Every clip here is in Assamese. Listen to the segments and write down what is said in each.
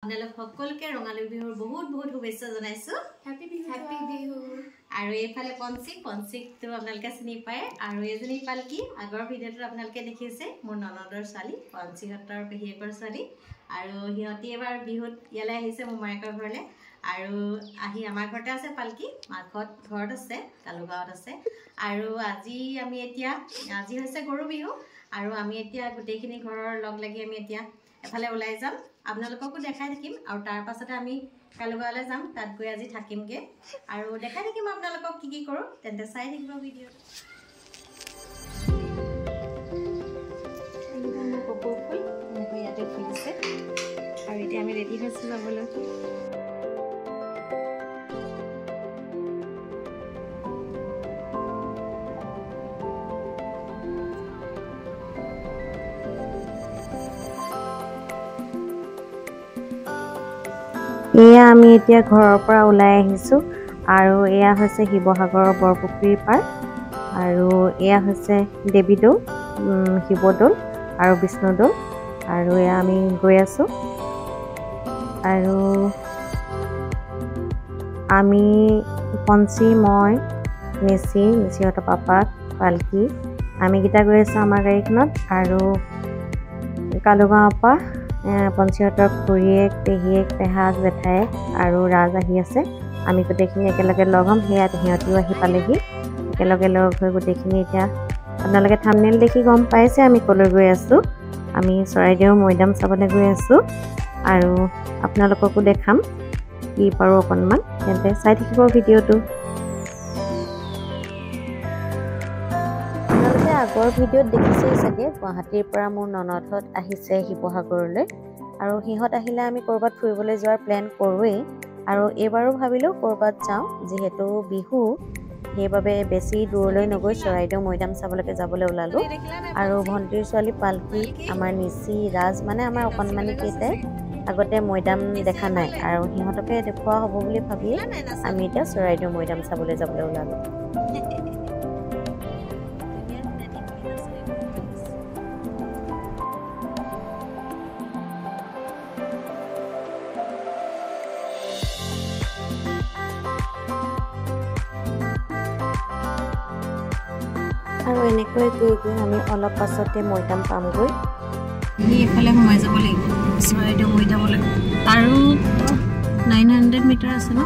আপোনালোক সকলোকে ৰঙালী বিহুৰ বহুত বহুত শুভেচ্ছা জনাইছো হ্যাপি বিহু আৰু এইফালে পঞ্চিকটো আপোনালোকে চিনি পায় আৰু এজনী পালকি আগৰ ভিডিঅ'টো আপোনালোকে দেখিছে মোৰ ননদৰ ছোৱালী পঞ্চিহতৰ পেহিয়েকৰ ছোৱালী আৰু হিহতি এবাৰ বিহুত ইয়ালৈ আহিছে মোমায়েকৰ ঘৰলৈ আৰু আহি আমাৰ ঘৰতে আছে পালকি মাঘত ঘৰত আছে কালুগাঁৱত আছে আৰু আজি হৈছে গৰু বিহু আৰু আমি এতিয়া গোটেইখিনি ঘৰৰ লগ লাগি আমি এতিয়া এফালে ওলাই যাম আপোনালোককো দেখাই থাকিম আৰু তাৰ পাছতে আমি কালুগাঁৱলৈ যাম তাত গৈ আজি থাকিমগে আৰু দেখাই থাকিম আপোনালোকক কি কি কৰো তেন্তে চাই থাকিব ভিডিঅ' কপৌ ফুল এনেকৈ ইয়াতে ফুলিছে আৰু এতিয়া আমি ৰেডি হৈছোঁ যাবলৈ এয়া আমি এতিয়া ঘৰৰ পৰা ওলাই আহিছো আৰু এয়া হৈছে শিৱসাগৰৰ বৰপুখুৰীৰ পাৰ আৰু এয়া হৈছে দেৱীদৌল শিৱদৌল আৰু বিষ্ণুদৌল আৰু এয়া আমি গৈ আছো আৰু আমি পঞ্চি মই নিচিহতৰ পাপাক পালকি আমি গিটা গৈ আছো আমাৰ গাড়ীখনত আৰু কালুগাঁৱৰ পৰা পঞ্চিহতৰ খুৰীয়েক পেহীয়েক পেহাক জেঠাই আৰু ৰাজ আহি আছে আমি গোটেইখিনি একেলগে লগ হ'ম সেয়া সিহঁতিও আহি পালেহি একেলগে লগ হৈ গোটেইখিনি এতিয়া আপোনালোকে থাম্বনেইল দেখি গম পাইছে আমি কলৈ গৈ আছো আমি চৰাইদেউ মৈদাম চাবলৈ গৈ আছো আৰু আপোনালোককো দেখাম কি পাৰো অকণমান তেন্তে চাই থাকিব ভিডিঅ'টো আগৰ ভিডিঅ'ত দেখিছেই চাগে গুৱাহাটীৰ পৰা মোৰ ননদহঁত আহিছে শিৱসাগৰলৈ আৰু সিহঁত আহিলে আমি ক'ৰবাত ফুৰিবলৈ যোৱাৰ প্লেন কৰোৱেই আৰু এইবাৰো ভাবিলোঁ ক'ৰবাত যাওঁ যিহেতু বিহু সেইবাবে বেছি দূৰলৈ নগৈ চৰাইদেউ মৈদাম চাবলৈকে যাবলৈ ওলালোঁ আৰু ভণ্টিৰ ছোৱালী পালকি আমাৰ নিচি ৰাজ মানে আমাৰ অকণমানি কেইটাই আগতে মৈদাম দেখা নাই আৰু সিহঁতকে দেখুওৱা হ'ব বুলি ভাবিয়ে আমি এতিয়া চৰাইদেউ মৈদাম চাবলৈ যাবলৈ ওলালোঁ আৰু এনেকৈ গৈ গৈ আমি অলপ পাছতে মৈদাম পামগৈ এইফালে সোমাই যাব লাগিব চৰাইদেউ মৈদামলৈ আৰু 900 মিটাৰ আছে ন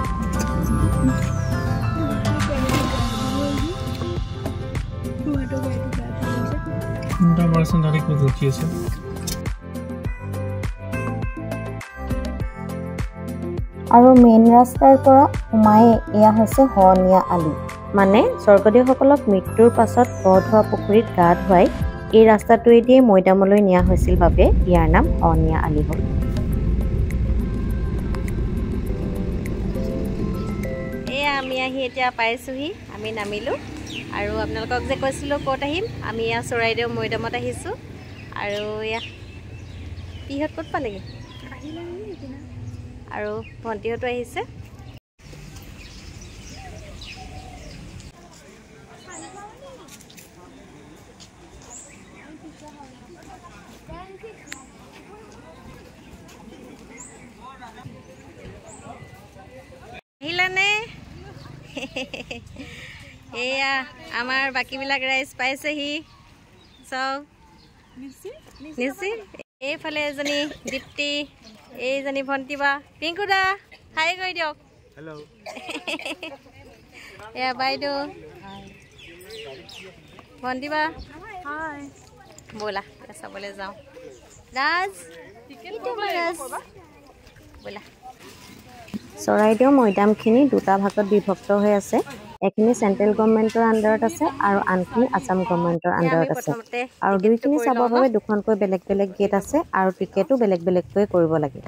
আৰু মেইন ৰাস্তাৰ পৰা সোমাই এয়া হৈছে হনীয়া আলি মানে স্বৰ্গদেউসকলক মৃত্যুৰ পাছত বৰধোৱা পুখুৰীত গা ধুৱাই এই ৰাস্তাটোৱেদিয়ে মৈদামলৈ নিয়া হৈছিল বাবে ইয়াৰ নাম হনীয়া আলি হ'ল এয়া আমি আহি এতিয়া পাইছোহি আমি নামিলোঁ আৰু আপোনালোকক যে কৈছিলোঁ ক'ত আহিম আমি এয়া চৰাইদেউ মৈদামত আহিছোঁ আৰু এয়া পিহঁত ক'ত পালেগৈ আৰু ভণ্টিহঁতো আহিছে আহিলানে এয়া আমাৰ বাকীবিলাক ৰাইজ পাইছেহি চাওক নিচি এইফালে এজনী দীপ্তি এইজনী ভণ্টি বা পিংকু দা হাই কৰি দিয়ক হেল্ল' এয়া বাইদেউ ভণ্টি বা ব'লা চাবলৈ যাওঁ ৰাজ ব'লা চৰাইদেউ মৈদামখিনি দুটা ভাগত বিভক্ত হৈ আছে এখিনি চেণ্ট্ৰেল গভৰ্ণমেণ্টৰ আণ্ডাৰত আছে আৰু আনখিনি আছাম গভৰ্ণমেণ্টৰ আণ্ডাৰত আছে আৰু দুইখিনি চাবৰ বাবে দুখনকৈ বেলেগ বেলেগ গেট আছে আৰু টিকেটো বেলেগ বেলেগকৈ কৰিব লাগে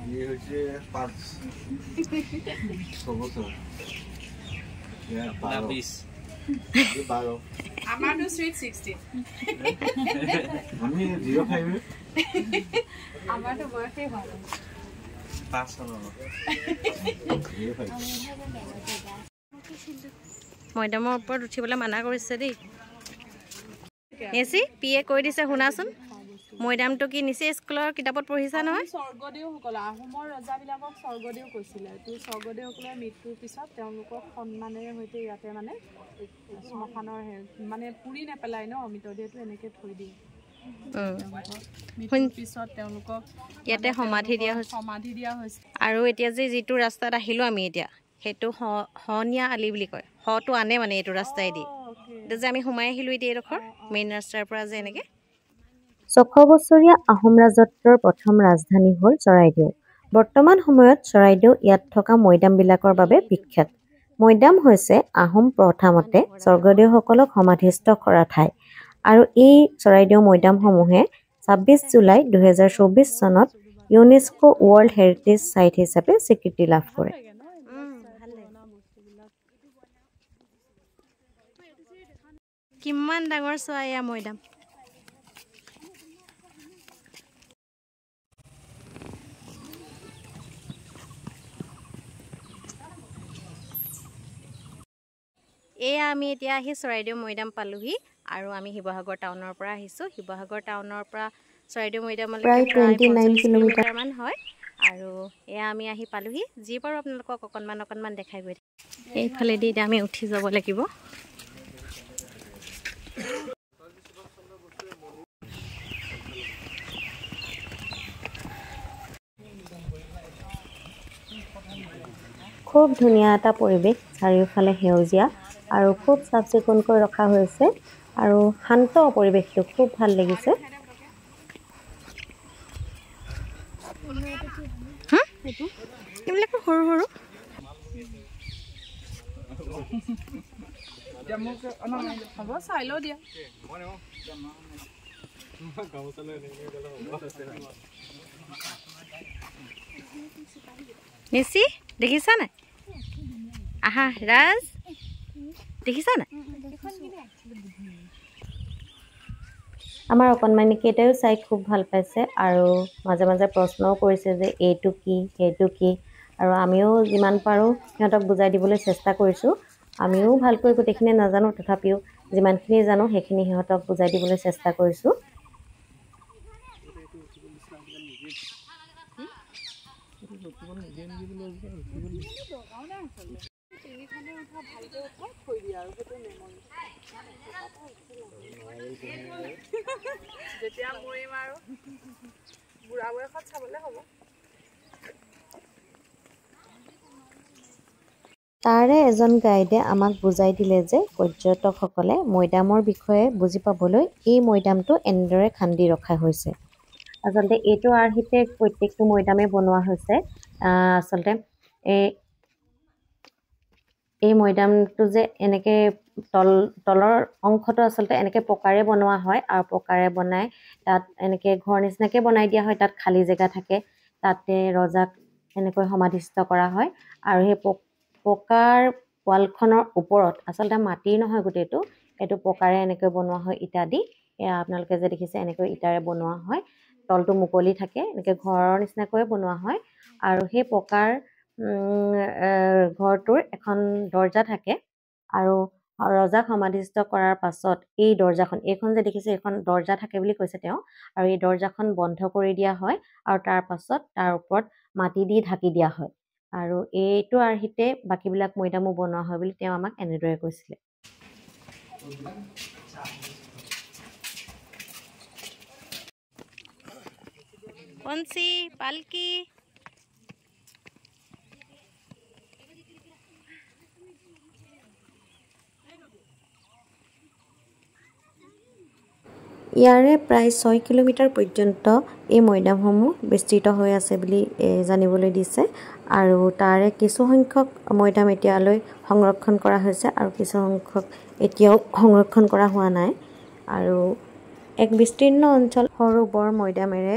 ये होचे 5 सबसो या 20 ये 12 আমাৰও সুইট 16 আমি 05 আমাৰও বয়সই ভালো মৈদামৰ ওপৰত উঠিবলৈ মানা কৰিছে দেই নেচি পিয়ে কৈ দিছে শুনাচোন মৈদামটো কি নিচে স্কুলৰ কিতাপত পঢ়িছা নহয় স্বৰ্গদেউসকল আহোমৰ ৰজাবিলাকক স্বৰ্গদেউ কৈছিলে তো স্বৰ্গদেউসকলৰ মৃত্যুৰ পিছত তেওঁলোকক সন্মানেৰে সৈতে ইয়াতে মানে শ্মশানৰ মানে পুৰি নেপেলাই ন মৃতদেহটো এনেকৈ থৈ দিয়ে পিছত তেওঁলোকক ইয়াতে সমাধি দিয়া হৈছে আৰু এতিয়া যে যিটো ৰাস্তাত আহিলোঁ আমি এতিয়া সেইটো হনীয়া আলি বুলি কয় হটো আনে মানে এইটো ৰাস্তাইদি এতিয়া যে আমি সোমাই আহিলোঁ এতিয়া এইডোখৰ মেইন ৰাস্তাৰ পৰা যে এনেকৈ 600 বছৰীয়া আহোম ৰাজত্বৰ প্ৰথম ৰাজধানী হ'ল চৰাইদেউ বৰ্তমান সময়ত চৰাইদেউ ইয়াত থকা মৈদামবিলাকৰ বাবে বিখ্যাত মৈদাম হৈছে আহোম প্ৰথামতে স্বৰ্গদেউসকলক সমাধিস্থ কৰা ঠাই আৰু এই চৰাইদেউ মৈদামসমূহে 26 জুলাই 2024 চনত ইউনেস্কো ৱৰ্ল্ড হেৰিটেজ সাইট হিচাপে স্বীকৃতি লাভ কৰে কিমান ডাঙৰ চোৱা এয়া মৈদাম এয়া আমি এতিয়া আহি চৰাইদেউ মৈদাম পালোহি আৰু আমি শিৱসাগৰ টাউনৰ পৰা আহিছোঁ শিৱসাগৰ টাউনৰ পৰা চৰাইদেউ মৈদামলৈ প্ৰায় 29 কিলোমিটাৰ মান হয় আৰু এয়া আমি আহি পালোহি যি পাৰোঁ আপোনালোকক অকণমান দেখাই গৈ এইফালেদি এতিয়া আমি উঠি যাব লাগিব খুব ধুনীয়া এটা পৰিৱেশ চাৰিওফালে সেউজীয়া আৰু খুব চাফ চিকুণকৈ ৰখা হৈছে আৰু শান্ত পৰিৱেশটো খুব ভাল লাগিছে এইবিলাক সৰু সৰু হ'ব চাই লওঁ দিয়া নিচি দেখিছা নাই আহা ৰাজ দেখিছা নাই আমাৰ অকণমানিকেইটাইও চাই খুব ভাল পাইছে আৰু মাজে মাজে প্ৰশ্নও কৰিছে যে এইটো কি সেইটো কি আৰু আমিও যিমান পাৰোঁ সিহঁতক বুজাই দিবলৈ চেষ্টা কৰিছোঁ আমিও ভালকৈ গোটেইখিনি নাজানো তথাপিও যিমানখিনি জানো সেইখিনি সিহঁতক বুজাই দিবলৈ চেষ্টা কৰিছোঁ যেতিয়া মৰিম আৰু বুঢ়া বয়সত চাবলৈ হ'ব তাৰে এজন গাইডে আমাক বুজাই দিলে যে পৰ্যটকসকলে মৈদামৰ বিষয়ে বুজি পাবলৈ এই মৈদামটো এনেদৰে খান্দি ৰখা হৈছে আচলতে এইটো আৰ্হিতে প্ৰত্যেকটো মৈদামে বনোৱা হৈছে আচলতে এই মৈদামটো যে এনেকৈ তলৰ অংশটো আচলতে এনেকৈ পকাৰে বনোৱা হয় আৰু পকাৰে বনাই তাত এনেকৈ ঘৰ নিচিনাকৈ বনাই দিয়া হয় তাত খালী জেগা থাকে তাতে ৰজাক এনেকৈ সমাধিস্থ কৰা হয় আৰু সেই পকাৰ ৱালখনৰ ওপৰত আচলতে মাটিৰ নহয় গোটেইটো এইটো পকাৰে এনেকৈ বনোৱা হয় ইটা দি এয়া আপোনালোকে যে দেখিছে এনেকৈ ইটাৰে বনোৱা হয় তলটো মুকলি থাকে এনেকৈ ঘৰৰ নিচিনাকৈ বনোৱা হয় আৰু সেই পকাৰ ঘৰটোৰ এখন দৰ্জা থাকে আৰু ৰজাক সমাধিস্থ কৰাৰ পাছত এই দৰ্জাখন এইখন যে দেখিছে এইখন দৰ্জা থাকে বুলি কৈছে তেওঁ আৰু এই দৰ্জাখন বন্ধ কৰি দিয়া হয় আৰু তাৰ পাছত তাৰ ওপৰত মাটি দি ঢাকি দিয়া হয় আৰু এইটো আৰ্হিতে বাকীবিলাক মৈদামো বনোৱা হয় বুলি তেওঁ আমাক এনেদৰে কৈছিলে পঞ্চি পালকি ইয়াৰে প্ৰায় 6 কিলোমিটাৰ পৰ্যন্ত এই মৈদামসমূহ বিস্তৃত হৈ আছে বুলি জানিবলৈ দিছে আৰু তাৰে কিছু সংখ্যক মৈদাম এতিয়ালৈ সংৰক্ষণ কৰা হৈছে আৰু কিছু সংখ্যক এতিয়াও সংৰক্ষণ কৰা হোৱা নাই আৰু এক বিস্তীৰ্ণ অঞ্চল সৰু বৰ মৈদামেৰে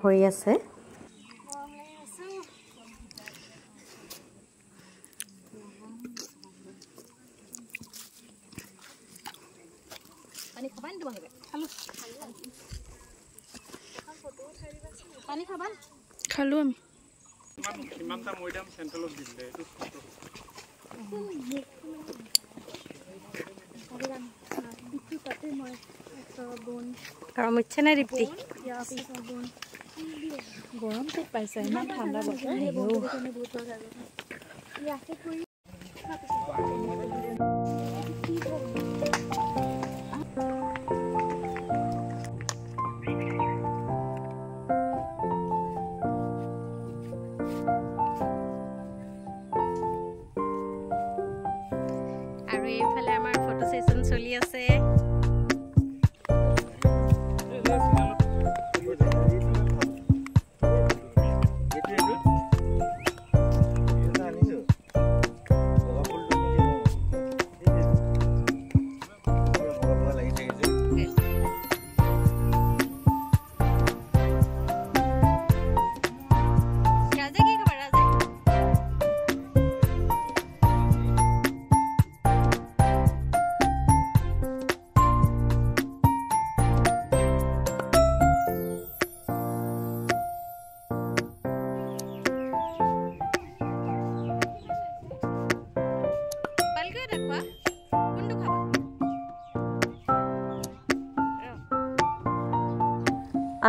ভৰি আছে খালোঁ আমি কিমানটা মৈদাম চেণ্ট্ৰেলত দিলে এইটো গৰম উঠছে নে দীপ্তি গৰম খুব পাইছে ইমান ঠাণ্ডা বতৰ আৰু এইফালে আমাৰ ফটো সেশন চলি আছে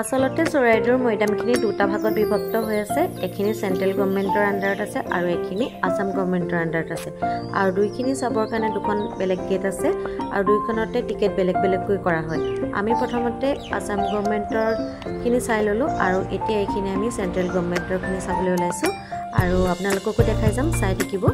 আচলতে চৰাইদেউৰ মৈদামখিনি দুটা ভাগত বিভক্ত হৈ আছে এখিনি চেন্ট্ৰেল গভৰ্ণমেণ্টৰ আণ্ডাৰত আছে আৰু এখিনি আসাম গভৰ্ণমেণ্টৰ আণ্ডাৰত আছে আৰু দুইখিনি চাবৰ কাৰণে দুখন বেলেগ গেট আছে আৰু দুইখনতে টিকেট বেলেগ বেলেগকৈ কৰা হয় আমি প্ৰথমতে আসাম গভৰ্ণমেণ্টৰ খিনি চাই ললো আৰু এতিয়া এইখিনি আমি চেন্ট্ৰেল গভৰ্ণমেণ্টৰ খিনি চাবলৈ ওলাইছো আৰু আপোনালোককো দেখাই যাম চাই থাকিব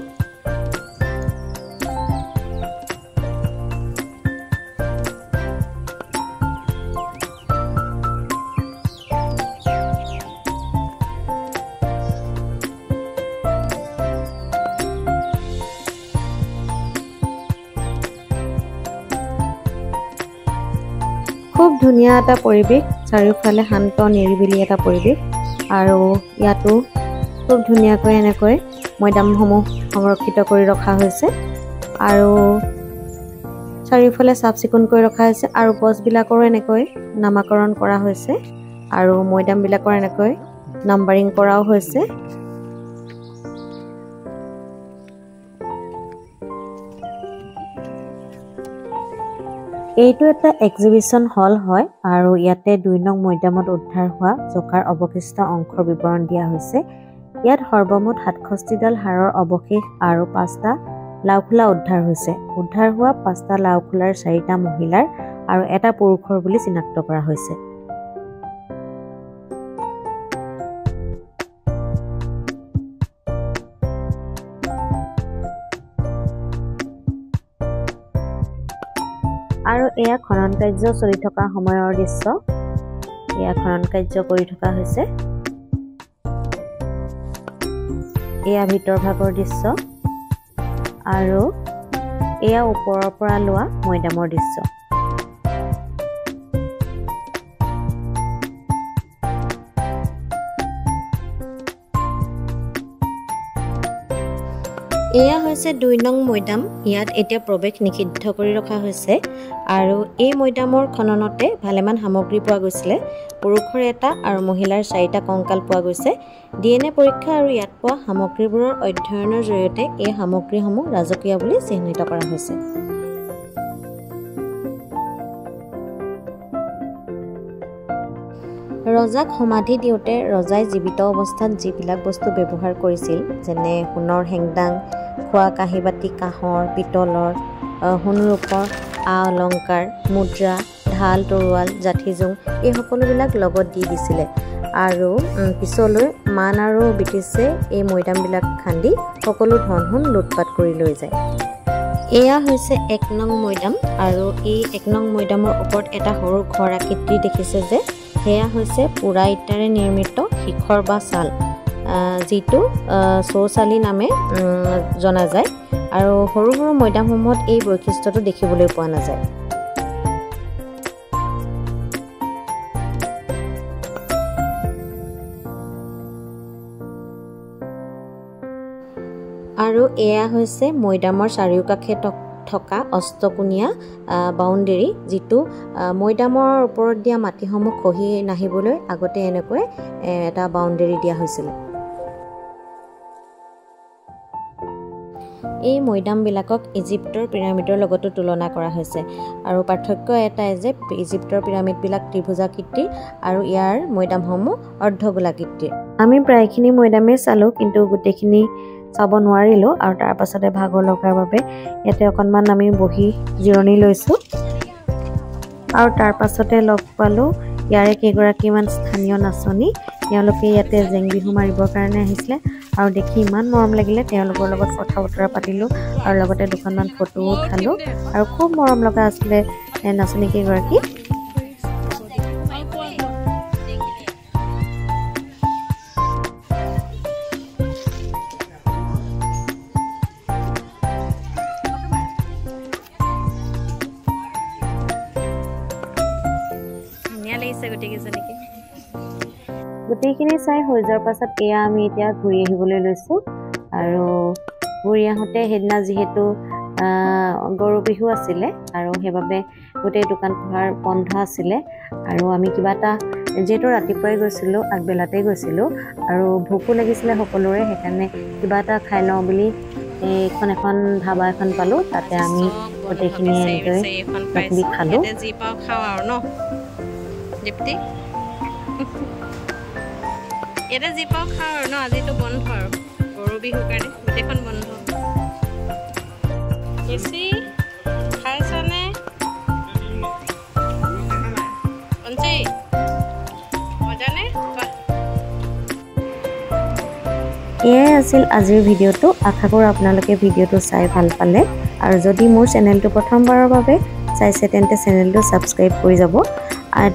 খুব ধুনীয়া এটা পৰিৱেশ চাৰিওফালে শান্ত নিৰিবিলি এটা পৰিৱেশ আৰু ইয়াতো খুব ধুনীয়াকৈ এনেকৈ মৈদামসমূহ সংৰক্ষিত কৰি ৰখা হৈছে আৰু চাৰিওফালে চাফ চিকুণ কৰি ৰখা হৈছে আৰু গছবিলাকৰো এনেকৈ নামাকৰণ কৰা হৈছে আৰু মৈদামবিলাকৰ এনেকৈ নাম্বাৰিং কৰাও হৈছে এইটো এটা এক্সিবিশন হল হয় আৰু ইয়াতে 2 নং মৈদামত উদ্ধাৰ হোৱা জকাৰ অৱশিষ্ট অংশৰ বিৱৰণ দিয়া হৈছে ইয়াত সৰ্বমুঠ 67ডাল হাড়ৰ অৱশেষ আৰু 5টা লাওখোলা উদ্ধাৰ হৈছে উদ্ধাৰ হোৱা 5টা লাওখোলাৰ 4টা মহিলাৰ আৰু এটা পুৰুষৰ বুলি চিনাক্ত কৰা হৈছে আৰু এয়া খনন কাৰ্য চলি থকা সময়ৰ দৃশ্য এয়া খনন কাৰ্য কৰি থকা হৈছে এয়া ভিতৰ ভাগৰ দৃশ্য আৰু এয়া ওপৰৰ পৰা লোৱা মৈদামৰ দৃশ্য এয়া হৈছে 2 নং মৈদাম ইয়াত এতিয়া প্ৰৱেশ নিষিদ্ধ কৰি ৰখা হৈছে আৰু এই মৈদামৰ খননতে ভালেমান সামগ্ৰী পোৱা গৈছিল পুৰুষৰ এটা আৰু মহিলাৰ 4টা কংকাল পোৱা গৈছে ডিএনএ পৰীক্ষা আৰু ইয়াত পোৱা সামগ্ৰীবোৰৰ অধ্যয়নৰ জৰিয়তে এই সামগ্ৰীসমূহ ৰাজকীয় বুলি চিহ্নিত কৰা হৈছে ৰজাক সমাধি দিওঁতে ৰজাই জীৱিত অৱস্থাত যিবিলাক বস্তু ব্যৱহাৰ কৰিছিল যেনে সোণৰ হেংদাং খোৱা কাঁহী বাতি কাঁহৰ পিতলৰ সোণৰূপৰ অলংকাৰ মুদ্ৰা ঢাল তৰোৱাল জাঠিজোং এই সকলোবিলাক লগত দি দিছিলে আৰু পিছলৈ মান আৰু ব্ৰিটিছে এই মৈদামবিলাক খান্দি সকলো ধন সোণ লুটপাট কৰি লৈ যায় এয়া হৈছে 1 নং মৈদাম আৰু এই 1 নং মৈদামৰ ওপৰত এটা সৰু ঘৰ আকৃতি দেখিছে যে হেয়া হৈছে পুৰা ইটাৰে নিৰ্মিত শিখৰ বা চাল যিটো চৌচালি নামে জনা যায় আৰু সৰু সৰু মৈদামসমূহত এই বৈশিষ্ট্যটো দেখিবলৈ পোৱা নাযায় আৰু এয়া হৈছে মৈদামৰ চাৰিওকাষে থকা অষ্টকোণীয়া বাউণ্ডেৰী যিটো মৈদামৰ ওপৰত দিয়া মাটিসমূহ খহি নাহিবলৈ আগতে এনেকৈ এটা বাউণ্ডেৰী দিয়া হৈছিল এই মৈদামবিলাকক ইজিপ্তৰ পিৰামিডৰ লগতো তুলনা কৰা হৈছে আৰু পাৰ্থক্য এটাই যে ইজিপ্তৰ পিৰামিডবিলাক ত্ৰিভুজাকৃতিৰ আৰু ইয়াৰ মৈদামসমূহ অৰ্ধগোলাকৃতিৰ। আমি প্ৰায়খিনি মৈদামেই চালোঁ, কিন্তু গোটেইখিনি চাব নোৱাৰিলোঁ আৰু তাৰ পাছতে ভাগৰ লগাৰ বাবে ইয়াতে অকণমান আমি বহি জিৰণি লৈছোঁ। আৰু তাৰ পাছতে লগ পালোঁ ইয়াৰে কেইগৰাকীমান স্থানীয় নাচনী। তেওঁলোকে ইয়াতে জেং বিহু মাৰিবৰ কাৰণে আহিছিলে আৰু দেখি ইমান মৰম লাগিলে। তেওঁলোকৰ লগত কথা বতৰা পাতিলোঁ আৰু লগতে দুখনমান ফটো উঠালোঁ আৰু খুব মৰম লগা আছিলে নাচনী কেইগৰাকী। গোটেইখিনি চাই হৈ যোৱাৰ পাছত এয়া আমি এতিয়া ঘূৰি আহিবলৈ লৈছোঁ। আৰু ঘূৰি আহোঁতে সেইদিনা যিহেতু গৰু বিহু আছিলে আৰু সেইবাবে গোটেই দোকান পোহাৰ বন্ধ আছিলে আৰু আমি কিবা এটা যিহেতু ৰাতিপুৱাই গৈছিলোঁ, আগবেলাতেই গৈছিলোঁ আৰু ভোকো লাগিছিলে সকলোৰে, সেইকাৰণে কিবা এটা খাই লওঁ বুলি এখন ধাবা এখন পালোঁ। তাতে আমি গোটেইখিনি এনেকৈ খালোঁ। ইয়াতে যি পাওঁ খাওঁ আৰু ন, আজিতো বন্ধ আৰু গৰু বিহুৰ কাৰণে গোটেইখন বন্ধ। বেছি খাইছনে পঞ্চি? মজানে? এয়াই আছিল আজিৰ ভিডিঅ'টো। আশা কৰোঁ আপোনালোকে ভিডিঅ'টো চাই ভাল পালে আৰু যদি মোৰ চেনেলটো প্ৰথমবাৰৰ বাবে চাইছে তেন্তে চেনেলটো ছাবস্ক্ৰাইব কৰি যাব।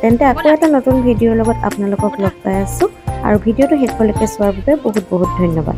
তেন্তে আকৌ এটা নতুন ভিডিঅ'ৰ লগত আপোনালোকক লগ পাই আছোঁ আৰু ভিডিঅ'টো শেষলৈকে চোৱাৰ বাবে বহুত বহুত ধন্যবাদ।